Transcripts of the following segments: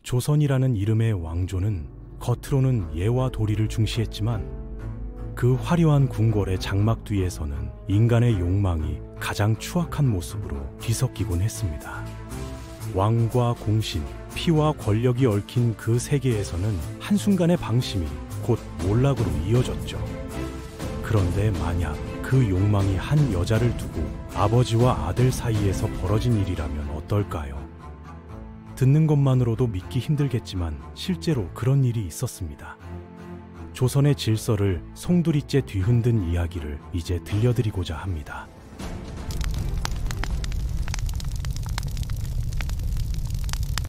조선이라는 이름의 왕조는 겉으로는 예와 도리를 중시했지만 그 화려한 궁궐의 장막 뒤에서는 인간의 욕망이 가장 추악한 모습으로 뒤섞이곤 했습니다. 왕과 공신, 피와 권력이 얽힌 그 세계에서는 한순간의 방심이 곧 몰락으로 이어졌죠. 그런데 만약 그 욕망이 한 여자를 두고 아버지와 아들 사이에서 벌어진 일이라면 어떨까요? 듣는 것만으로도 믿기 힘들겠지만 실제로 그런 일이 있었습니다. 조선의 질서를 송두리째 뒤흔든 이야기를 이제 들려드리고자 합니다.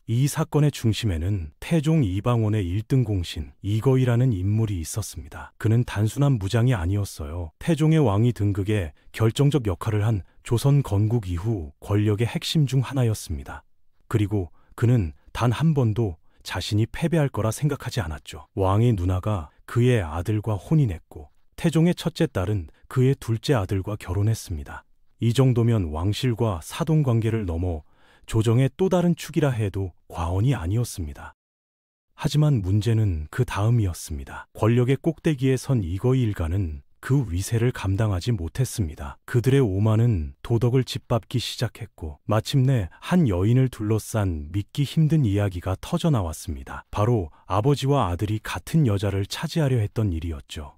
이 사건의 중심에는 태종 이방원의 1등 공신 이거이라는 인물이 있었습니다. 그는 단순한 무장이 아니었어요. 태종의 왕위 등극에 결정적 역할을 한 조선 건국 이후 권력의 핵심 중 하나였습니다. 그리고 그는 단 한 번도 자신이 패배할 거라 생각하지 않았죠. 왕의 누나가 그의 아들과 혼인했고 태종의 첫째 딸은 그의 둘째 아들과 결혼했습니다. 이 정도면 왕실과 사돈관계를 넘어 조정의 또 다른 축이라 해도 과언이 아니었습니다. 하지만 문제는 그 다음이었습니다. 권력의 꼭대기에 선 이거이 일가는 그 위세를 감당하지 못했습니다. 그들의 오만은 도덕을 짓밟기 시작했고 마침내 한 여인을 둘러싼 믿기 힘든 이야기가 터져나왔습니다. 바로 아버지와 아들이 같은 여자를 차지하려 했던 일이었죠.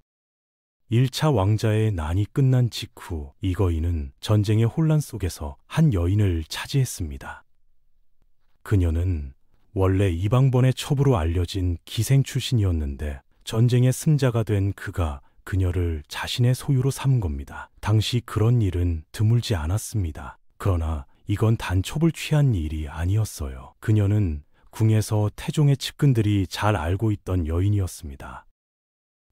1차 왕자의 난이 끝난 직후 이거이는 전쟁의 혼란 속에서 한 여인을 차지했습니다. 그녀는 원래 이방번의 첩으로 알려진 기생 출신이었는데 전쟁의 승자가 된 그가 그녀를 자신의 소유로 삼은 겁니다. 당시 그런 일은 드물지 않았습니다. 그러나 이건 단 첩을 취한 일이 아니었어요. 그녀는 궁에서 태종의 측근들이 잘 알고 있던 여인이었습니다.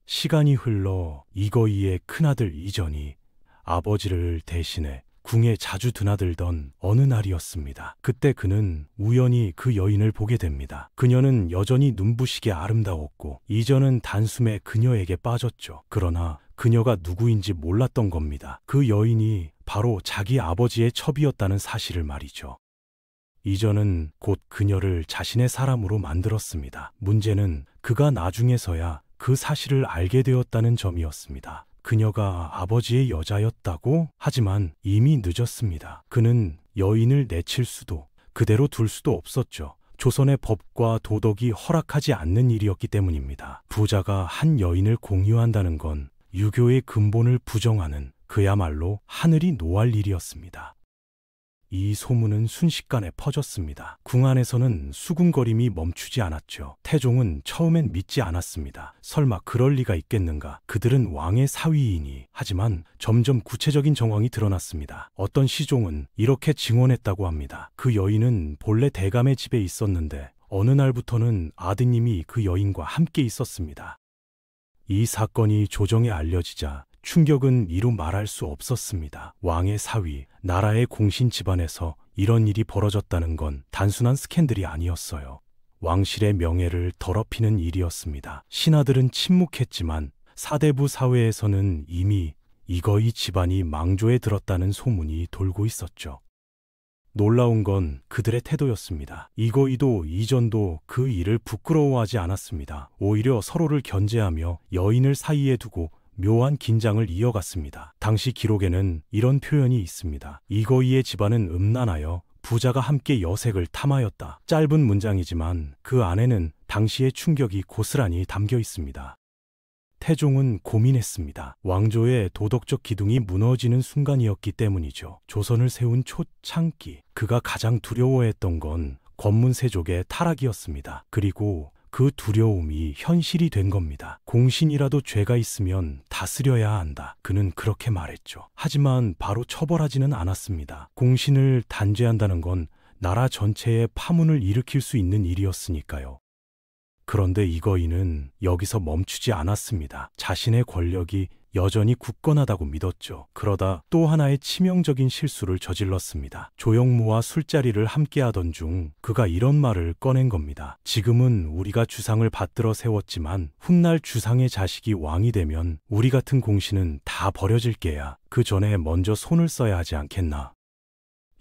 시간이 흘러 이거이의 큰아들 이전이 아버지를 대신해 궁에 자주 드나들던 어느 날이었습니다. 그때 그는 우연히 그 여인을 보게 됩니다. 그녀는 여전히 눈부시게 아름다웠고 이전은 단숨에 그녀에게 빠졌죠. 그러나 그녀가 누구인지 몰랐던 겁니다. 그 여인이 바로 자기 아버지의 첩이었다는 사실을 말이죠. 이전은 곧 그녀를 자신의 사람으로 만들었습니다. 문제는 그가 나중에서야 그 사실을 알게 되었다는 점이었습니다. 그녀가 아버지의 여자였다고? 하지만 이미 늦었습니다. 그는 여인을 내칠 수도 그대로 둘 수도 없었죠. 조선의 법과 도덕이 허락하지 않는 일이었기 때문입니다. 부자가 한 여인을 공유한다는 건 유교의 근본을 부정하는 그야말로 하늘이 노할 일이었습니다. 이 소문은 순식간에 퍼졌습니다. 궁 안에서는 수군거림이 멈추지 않았죠. 태종은 처음엔 믿지 않았습니다. 설마 그럴 리가 있겠는가? 그들은 왕의 사위이니. 하지만 점점 구체적인 정황이 드러났습니다. 어떤 시종은 이렇게 증언했다고 합니다. 그 여인은 본래 대감의 집에 있었는데 어느 날부터는 아드님이 그 여인과 함께 있었습니다. 이 사건이 조정에 알려지자 충격은 이루 말할 수 없었습니다. 왕의 사위, 나라의 공신 집안에서 이런 일이 벌어졌다는 건 단순한 스캔들이 아니었어요. 왕실의 명예를 더럽히는 일이었습니다. 신하들은 침묵했지만 사대부 사회에서는 이미 이거이 집안이 망조에 들었다는 소문이 돌고 있었죠. 놀라운 건 그들의 태도였습니다. 이거이도 이전도 그 일을 부끄러워하지 않았습니다. 오히려 서로를 견제하며 여인을 사이에 두고 묘한 긴장을 이어갔습니다. 당시 기록에는 이런 표현이 있습니다. 이거이의 집안은 음란하여 부자가 함께 여색을 탐하였다. 짧은 문장이지만 그 안에는 당시의 충격이 고스란히 담겨 있습니다. 태종은 고민했습니다. 왕조의 도덕적 기둥이 무너지는 순간이었기 때문이죠. 조선을 세운 초창기, 그가 가장 두려워했던 건 권문세족의 타락이었습니다. 그리고 그 두려움이 현실이 된 겁니다. 공신이라도 죄가 있으면 다스려야 한다. 그는 그렇게 말했죠. 하지만 바로 처벌하지는 않았습니다. 공신을 단죄한다는 건 나라 전체에 파문을 일으킬 수 있는 일이었으니까요. 그런데 이거이는 여기서 멈추지 않았습니다. 자신의 권력이 여전히 굳건하다고 믿었죠. 그러다 또 하나의 치명적인 실수를 저질렀습니다. 조영무와 술자리를 함께하던 중 그가 이런 말을 꺼낸 겁니다. 지금은 우리가 주상을 받들어 세웠지만 훗날 주상의 자식이 왕이 되면 우리 같은 공신은 다 버려질 게야. 그 전에 먼저 손을 써야 하지 않겠나.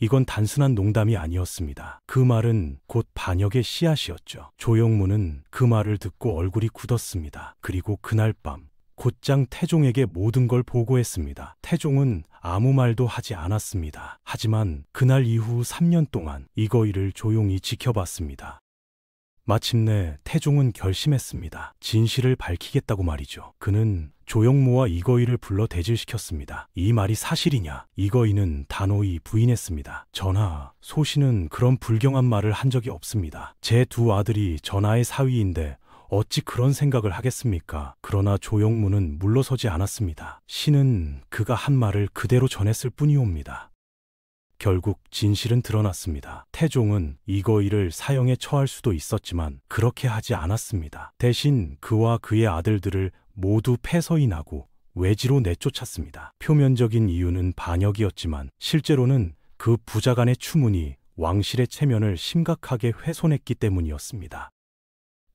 이건 단순한 농담이 아니었습니다. 그 말은 곧 반역의 씨앗이었죠. 조영무는 그 말을 듣고 얼굴이 굳었습니다. 그리고 그날 밤 곧장 태종에게 모든 걸 보고했습니다. 태종은 아무 말도 하지 않았습니다. 하지만 그날 이후 3년 동안 이거이를 조용히 지켜봤습니다. 마침내 태종은 결심했습니다. 진실을 밝히겠다고 말이죠. 그는 조영무와 이거이를 불러 대질시켰습니다. 이 말이 사실이냐? 이거이는 단호히 부인했습니다. 전하, 소신은 그런 불경한 말을 한 적이 없습니다. 제 두 아들이 전하의 사위인데 어찌 그런 생각을 하겠습니까? 그러나 조영무는 물러서지 않았습니다. 신은 그가 한 말을 그대로 전했을 뿐이옵니다. 결국 진실은 드러났습니다. 태종은 이거이를 사형에 처할 수도 있었지만 그렇게 하지 않았습니다. 대신 그와 그의 아들들을 모두 폐서인하고 외지로 내쫓았습니다. 표면적인 이유는 반역이었지만 실제로는 그 부자간의 추문이 왕실의 체면을 심각하게 훼손했기 때문이었습니다.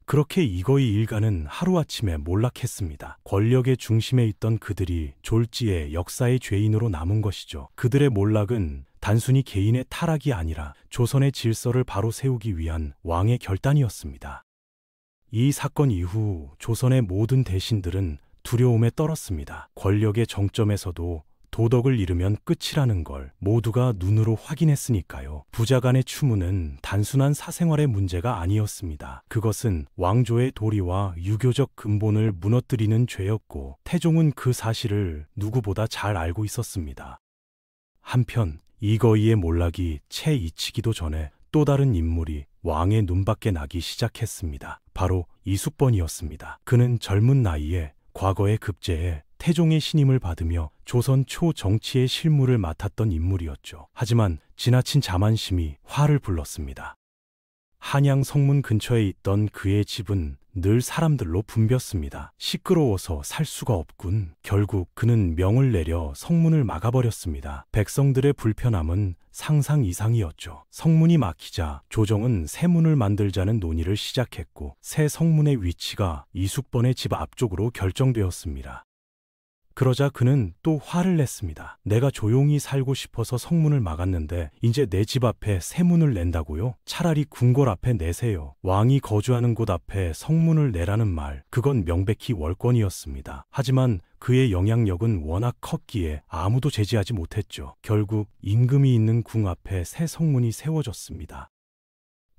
그렇게 이거이 일가는 하루아침에 몰락했습니다. 권력의 중심에 있던 그들이 졸지에 역사의 죄인으로 남은 것이죠. 그들의 몰락은 단순히 개인의 타락이 아니라 조선의 질서를 바로 세우기 위한 왕의 결단이었습니다. 이 사건 이후 조선의 모든 대신들은 두려움에 떨었습니다. 권력의 정점에서도 도덕을 잃으면 끝이라는 걸 모두가 눈으로 확인했으니까요. 부자간의 추문은 단순한 사생활의 문제가 아니었습니다. 그것은 왕조의 도리와 유교적 근본을 무너뜨리는 죄였고 태종은 그 사실을 누구보다 잘 알고 있었습니다. 한편 이거이의 몰락이 채 잊히기도 전에 또 다른 인물이 왕의 눈밖에 나기 시작했습니다. 바로 이숙번이었습니다. 그는 젊은 나이에 과거의 급제에 태종의 신임을 받으며 조선 초정치의 실무를 맡았던 인물이었죠. 하지만 지나친 자만심이 화를 불렀습니다. 한양 성문 근처에 있던 그의 집은 늘 사람들로 붐볐습니다. 시끄러워서 살 수가 없군. 결국 그는 명을 내려 성문을 막아버렸습니다. 백성들의 불편함은 상상 이상이었죠. 성문이 막히자 조정은 새 문을 만들자는 논의를 시작했고 새 성문의 위치가 이숙번의 집 앞쪽으로 결정되었습니다. 그러자 그는 또 화를 냈습니다. 내가 조용히 살고 싶어서 성문을 막았는데 이제 내 집 앞에 새 문을 낸다고요? 차라리 궁궐 앞에 내세요. 왕이 거주하는 곳 앞에 성문을 내라는 말, 그건 명백히 월권이었습니다. 하지만 그의 영향력은 워낙 컸기에 아무도 제지하지 못했죠. 결국 임금이 있는 궁 앞에 새 성문이 세워졌습니다.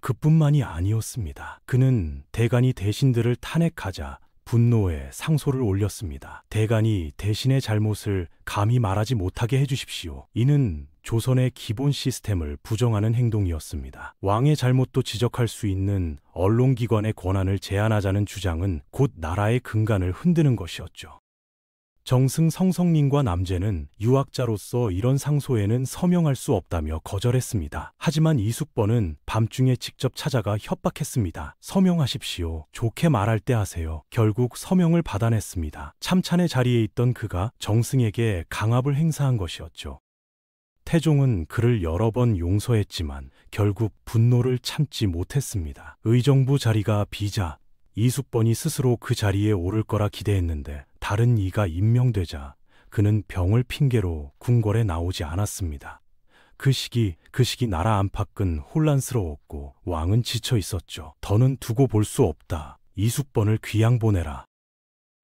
그뿐만이 아니었습니다. 그는 대간이 대신들을 탄핵하자 분노에 상소를 올렸습니다. 대간이 대신의 잘못을 감히 말하지 못하게 해주십시오. 이는 조선의 기본 시스템을 부정하는 행동이었습니다. 왕의 잘못도 지적할 수 있는 언론기관의 권한을 제한하자는 주장은 곧 나라의 근간을 흔드는 것이었죠. 정승 성성민과 남재는 유학자로서 이런 상소에는 서명할 수 없다며 거절했습니다. 하지만 이숙번은 밤중에 직접 찾아가 협박했습니다. 서명하십시오. 좋게 말할 때 하세요. 결국 서명을 받아냈습니다. 참찬의 자리에 있던 그가 정승에게 강압을 행사한 것이었죠. 태종은 그를 여러 번 용서했지만 결국 분노를 참지 못했습니다. 의정부 자리가 비자 이숙번이 스스로 그 자리에 오를 거라 기대했는데 다른 이가 임명되자 그는 병을 핑계로 궁궐에 나오지 않았습니다. 그 시기 나라 안팎은 혼란스러웠고 왕은 지쳐 있었죠. 더는 두고 볼 수 없다. 이숙번을 귀양 보내라.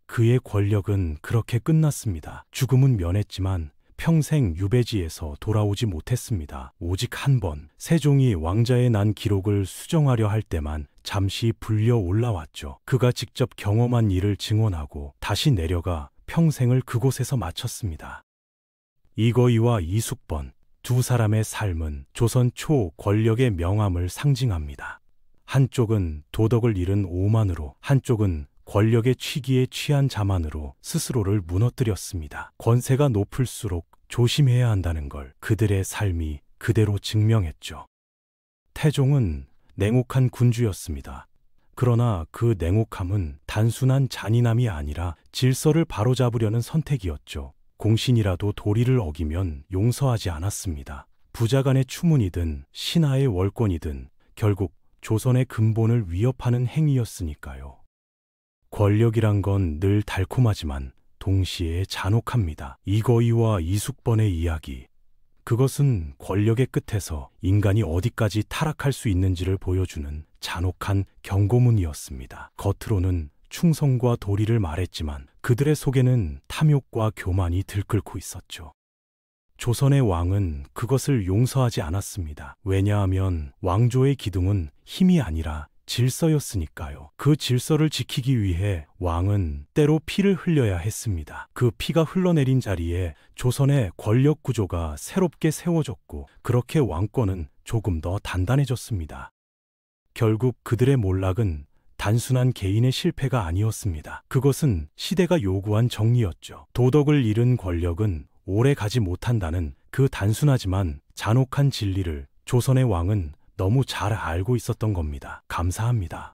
그의 권력은 그렇게 끝났습니다. 죽음은 면했지만 평생 유배지에서 돌아오지 못했습니다. 오직 한 번 세종이 왕자의 난 기록을 수정하려 할 때만 잠시 불려 올라왔죠. 그가 직접 경험한 일을 증언하고 다시 내려가 평생을 그곳에서 마쳤습니다. 이거이와 이숙번 두 사람의 삶은 조선 초 권력의 명암을 상징합니다. 한쪽은 도덕을 잃은 오만으로, 한쪽은 권력의 취기에 취한 자만으로 스스로를 무너뜨렸습니다. 권세가 높을수록 조심해야 한다는 걸 그들의 삶이 그대로 증명했죠. 태종은 냉혹한 군주였습니다. 그러나 그 냉혹함은 단순한 잔인함이 아니라 질서를 바로잡으려는 선택이었죠. 공신이라도 도리를 어기면 용서하지 않았습니다. 부자간의 추문이든 신하의 월권이든 결국 조선의 근본을 위협하는 행위였으니까요. 권력이란 건 늘 달콤하지만 동시에 잔혹합니다. 이거이와 이숙번의 이야기, 그것은 권력의 끝에서 인간이 어디까지 타락할 수 있는지를 보여주는 잔혹한 경고문이었습니다. 겉으로는 충성과 도리를 말했지만 그들의 속에는 탐욕과 교만이 들끓고 있었죠. 조선의 왕은 그것을 용서하지 않았습니다. 왜냐하면 왕조의 기둥은 힘이 아니라 질서였으니까요. 그 질서를 지키기 위해 왕은 때로 피를 흘려야 했습니다. 그 피가 흘러내린 자리에 조선의 권력 구조가 새롭게 세워졌고 그렇게 왕권은 조금 더 단단해졌습니다. 결국 그들의 몰락은 단순한 개인의 실패가 아니었습니다. 그것은 시대가 요구한 정리였죠. 도덕을 잃은 권력은 오래 가지 못한다는 그 단순하지만 잔혹한 진리를 조선의 왕은 너무 잘 알고 있었던 겁니다. 감사합니다.